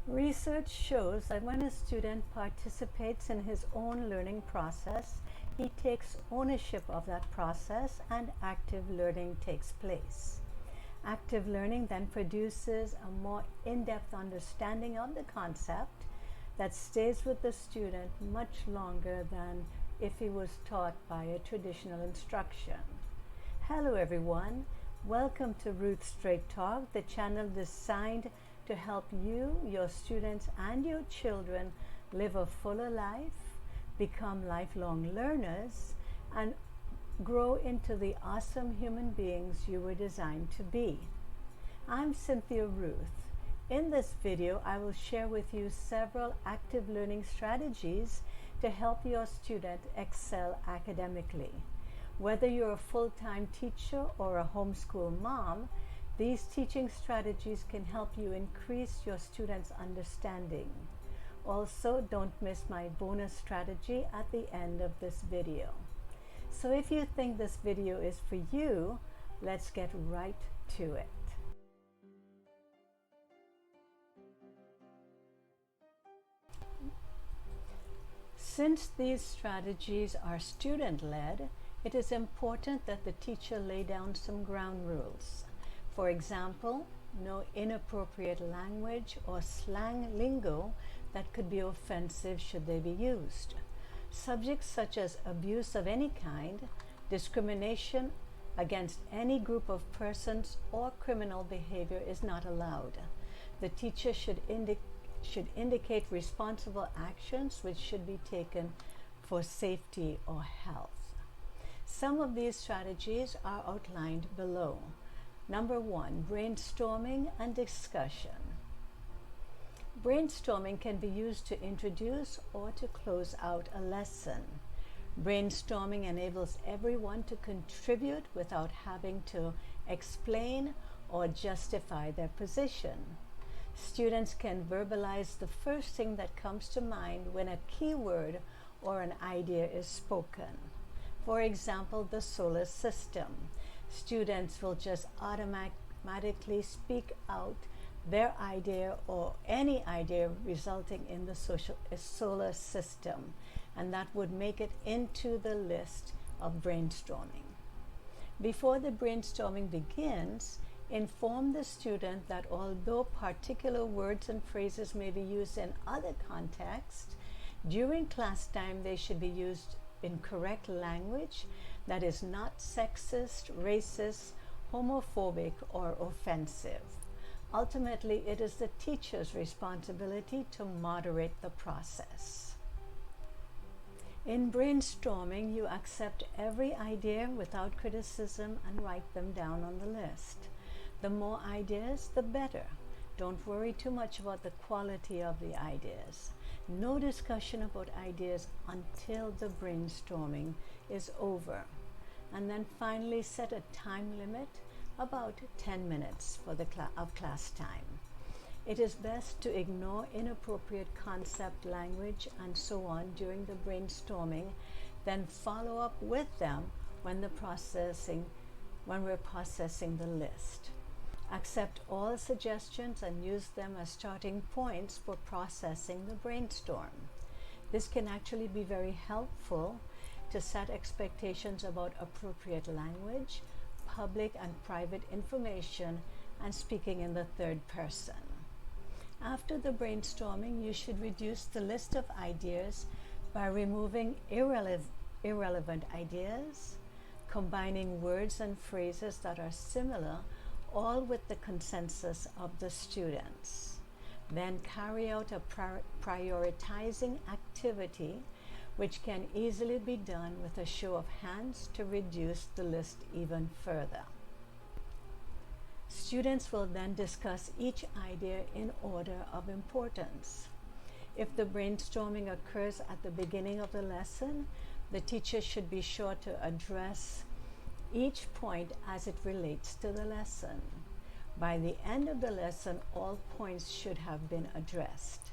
Research shows that when a student participates in his own learning process, he takes ownership of that process and active learning takes place. Active learning then produces a more in-depth understanding of the concept that stays with the student much longer than if he was taught by a traditional instruction. Hello everyone, welcome to Ruth Straight Talk, the channel designed to help you, your students, and your children live a fuller life, become lifelong learners, and grow into the awesome human beings you were designed to be. I'm Cynthia Ruth. In this video, I will share with you several active learning strategies to help your student excel academically. Whether you're a full-time teacher or a homeschool mom, these teaching strategies can help you increase your students' understanding. Also, don't miss my bonus strategy at the end of this video. So if you think this video is for you, let's get right to it. Since these strategies are student-led, it is important that the teacher lay down some ground rules. For example, no inappropriate language or slang lingo that could be offensive should they be used. Subjects such as abuse of any kind, discrimination against any group of persons, or criminal behavior is not allowed. The teacher should indicate responsible actions which should be taken for safety or health. Some of these strategies are outlined below. Number 1, brainstorming and discussion. Brainstorming can be used to introduce or to close out a lesson. Brainstorming enables everyone to contribute without having to explain or justify their position. Students can verbalize the first thing that comes to mind when a keyword or an idea is spoken. For example, the solar system. Students will just automatically speak out their idea or any idea resulting in the solar system, and that would make it into the list of brainstorming. Before the brainstorming begins, inform the student that although particular words and phrases may be used in other contexts, during class time they should be used in correct language that is not sexist, racist, homophobic, or offensive. Ultimately, it is the teacher's responsibility to moderate the process. In brainstorming, you accept every idea without criticism and write them down on the list. The more ideas, the better. Don't worry too much about the quality of the ideas. No discussion about ideas until the brainstorming is over. And then finally set a time limit, about 10 minutes for the class time. It is best to ignore inappropriate concept, language, and so on during the brainstorming, then follow up with them when we're processing the list. Accept all suggestions and use them as starting points for processing the brainstorm. This can actually be very helpful to set expectations about appropriate language, public and private information, and speaking in the third person. After the brainstorming, you should reduce the list of ideas by removing irrelevant ideas, combining words and phrases that are similar, all with the consensus of the students. Then carry out a prioritizing activity, which can easily be done with a show of hands to reduce the list even further. Students will then discuss each idea in order of importance. If the brainstorming occurs at the beginning of the lesson, the teacher should be sure to address each point as it relates to the lesson. By the end of the lesson, all points should have been addressed.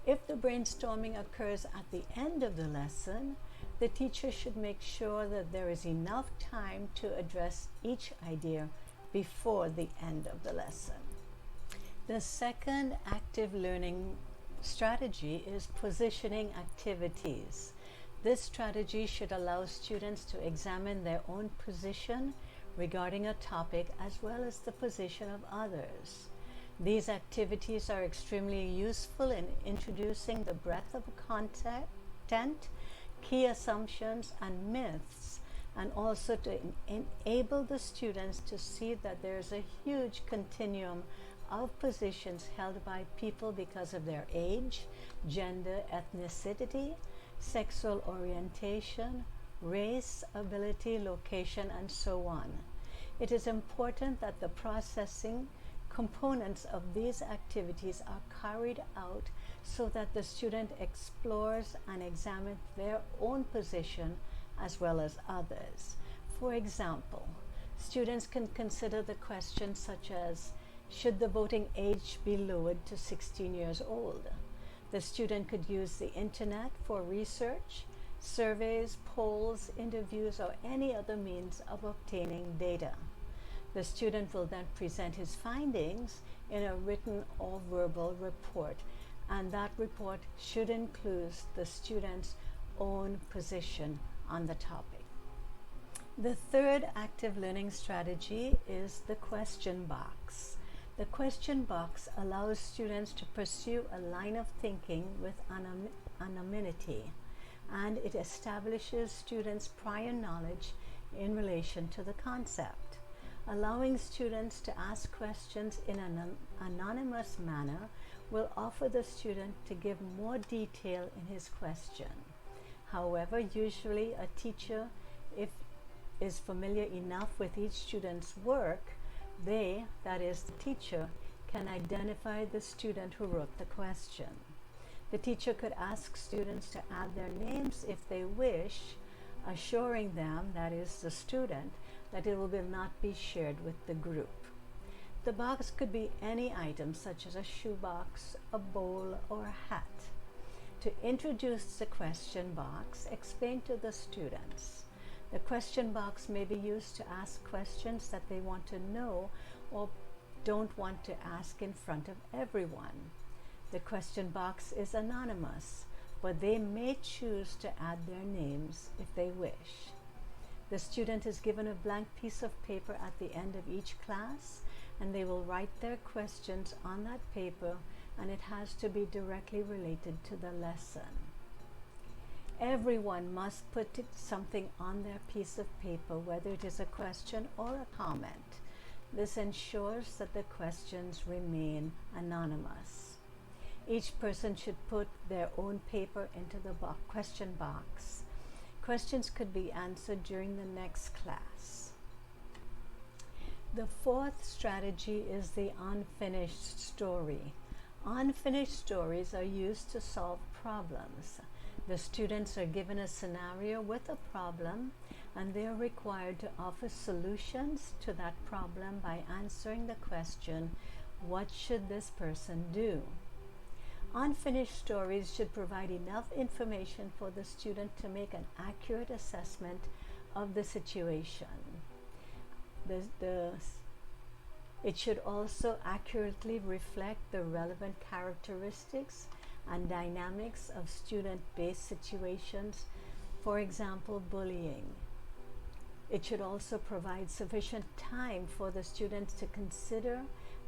If the brainstorming occurs at the end of the lesson, the teacher should make sure that there is enough time to address each idea before the end of the lesson. The second active learning strategy is positioning activities. This strategy should allow students to examine their own position regarding a topic as well as the position of others. These activities are extremely useful in introducing the breadth of content, key assumptions, and myths, and also to enable the students to see that there's a huge continuum of positions held by people because of their age, gender, ethnicity, sexual orientation, race, ability, location, and so on. It is important that the processing components of these activities are carried out so that the student explores and examines their own position as well as others. For example, students can consider the questions such as, should the voting age be lowered to 16 years old? The student could use the internet for research, surveys, polls, interviews, or any other means of obtaining data. The student will then present his findings in a written or verbal report, and that report should include the student's own position on the topic. The third active learning strategy is the question box. The question box allows students to pursue a line of thinking with anonymity, and it establishes students' prior knowledge in relation to the concept. Allowing students to ask questions in an anonymous manner will offer the student to give more detail in his question. However, usually a teacher, if is familiar enough with each student's work, they, that is the teacher, can identify the student who wrote the question. The teacher could ask students to add their names if they wish, assuring them, that is the student, that it will not be shared with the group. The box could be any item such as a shoebox, a bowl, or a hat. To introduce the question box, explain to the students. The question box may be used to ask questions that they want to know or don't want to ask in front of everyone. The question box is anonymous, but they may choose to add their names if they wish. The student is given a blank piece of paper at the end of each class, and they will write their questions on that paper, and it has to be directly related to the lesson. Everyone must put something on their piece of paper, whether it is a question or a comment. This ensures that the questions remain anonymous. Each person should put their own paper into the question box. Questions could be answered during the next class. The fourth strategy is the unfinished story. Unfinished stories are used to solve problems. The students are given a scenario with a problem, and they are required to offer solutions to that problem by answering the question, what should this person do? Unfinished stories should provide enough information for the student to make an accurate assessment of the situation. It should also accurately reflect the relevant characteristics and dynamics of student-based situations, for example, bullying. It should also provide sufficient time for the students to consider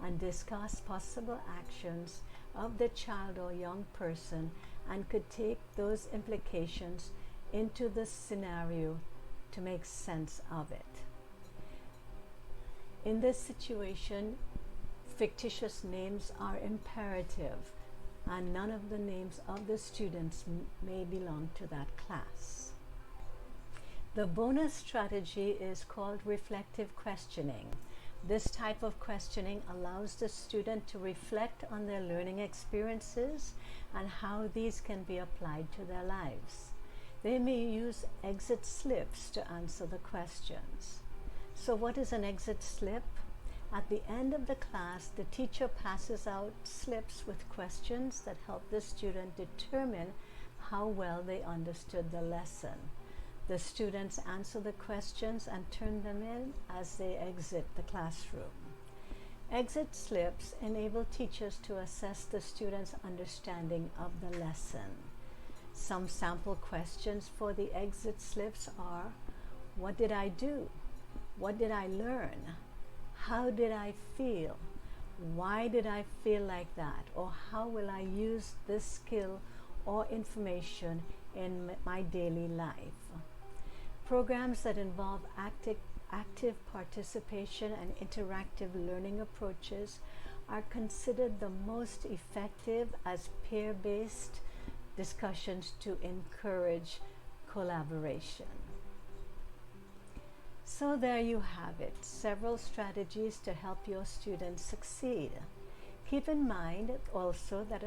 and discuss possible actions of the child or young person, and could take those implications into the scenario to make sense of it. In this situation, fictitious names are imperative, and none of the names of the students may belong to that class. The bonus strategy is called reflective questioning. This type of questioning allows the student to reflect on their learning experiences and how these can be applied to their lives. They may use exit slips to answer the questions. So what is an exit slip? At the end of the class, the teacher passes out slips with questions that help the student determine how well they understood the lesson. The students answer the questions and turn them in as they exit the classroom. Exit slips enable teachers to assess the student's understanding of the lesson. Some sample questions for the exit slips are: what did I do? What did I learn? How did I feel? Why did I feel like that? Or how will I use this skill or information in my daily life? Programs that involve active participation and interactive learning approaches are considered the most effective as peer-based discussions to encourage collaboration. So there you have it, several strategies to help your students succeed. Keep in mind also that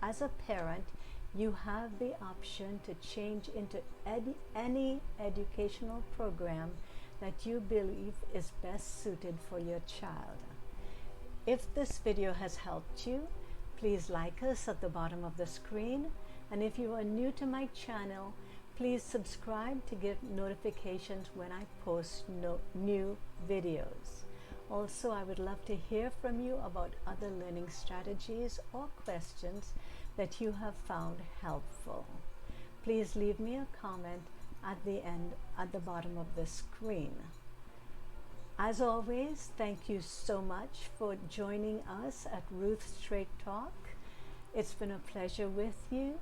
as a parent, you have the option to change into any educational program that you believe is best suited for your child. If this video has helped you, please like us at the bottom of the screen. And if you are new to my channel, please subscribe to get notifications when I post new videos. Also, I would love to hear from you about other learning strategies or questions that you have found helpful. Please leave me a comment at the bottom of the screen. As always, thank you so much for joining us at Ruth Straight Talk. It's been a pleasure with you.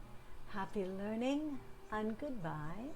Happy learning and goodbye.